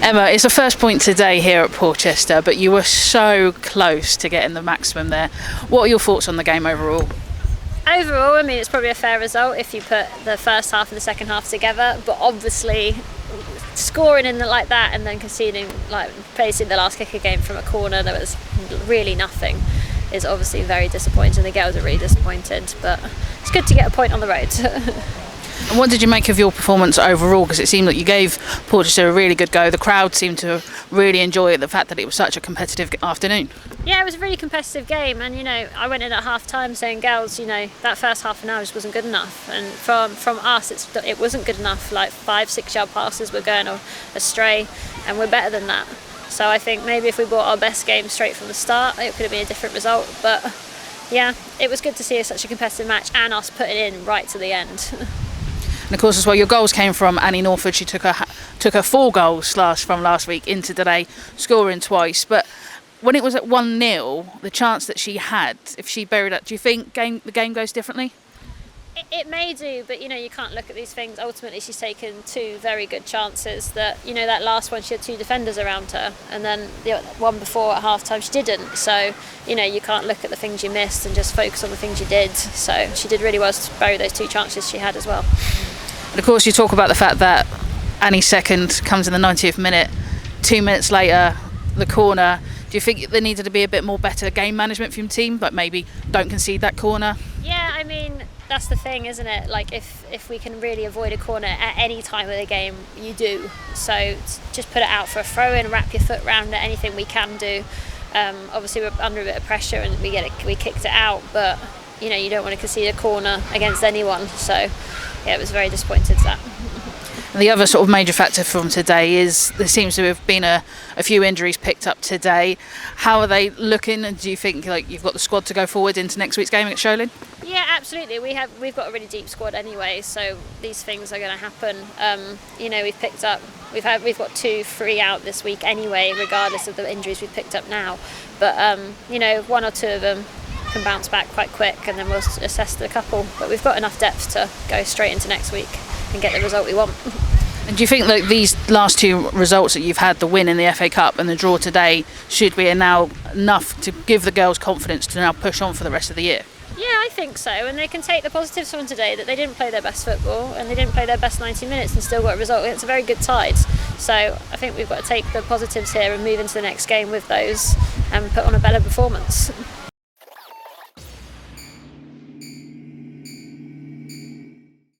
Emma, it's the first point today here at Porchester, but you were so close to getting the maximum there. What are your thoughts on the game overall? Overall, I mean, it's probably a fair result if you put the first half and the second half together, but obviously scoring in like that and then conceding, like facing the last kick game from a corner that was really nothing is obviously very disappointing. The girls are really disappointed, but it's good to get a point on the road. And what did you make of your performance overall? Because it seemed like you gave Porchester a really good go. The crowd seemed to really enjoy the fact that it was such a competitive afternoon. Yeah, it was a really competitive game, and I went in at half time saying, girls, that first half an hour just wasn't good enough, and from us it wasn't good enough. Like 5-6 yard passes were going astray, and we're better than that. So I think maybe if we brought our best game straight from the start, it could have been a different result. But yeah, it was good to see such a competitive match and us putting in right to the end. And of course as well, your goals came from Annie Norford. She took her 4 goals from last week into today, scoring twice. But when it was at 1-0, the chance that she had, if she buried it, do you think the game goes differently? It may do, but you can't look at these things. Ultimately, she's taken 2 very good chances. That that last one, she had 2 defenders around her, and then the one before at half time she didn't. So you can't look at the things you missed and just focus on the things you did. So she did really well to bury those 2 chances she had as well. And of course you talk about the fact that Annie's second comes in the 90th minute, 2 minutes later the corner. Do you think there needed to be a bit more better game management from your team, but maybe don't concede that corner? Yeah, I mean, that's the thing, isn't it? Like if we can really avoid a corner at any time of the game, you do. So just put it out for a throw in, wrap your foot around it, anything we can do. Obviously we're under a bit of pressure and we kicked it out, but you don't want to concede a corner against anyone. So yeah, it was very disappointing to that. And the other sort of major factor from today is there seems to have been a few injuries picked up today. How are they looking, and do you think you've got the squad to go forward into next week's game at Sholing? Yeah, absolutely. We've got a really deep squad anyway, so these things are going to happen. We've got 2-3 out this week anyway, regardless of the injuries we've picked up now. But 1 or 2 of them can bounce back quite quick, and then we'll assess the couple. But we've got enough depth to go straight into next week and get the result we want. And do you think that these last 2 results that you've had, the win in the FA Cup and the draw today, should be now enough to give the girls confidence to now push on for the rest of the year? Yeah, I think so, and they can take the positives from today, that they didn't play their best football and they didn't play their best 90 minutes and still got a result. It's a very good side, so I think we've got to take the positives here and move into the next game with those and put on a better performance.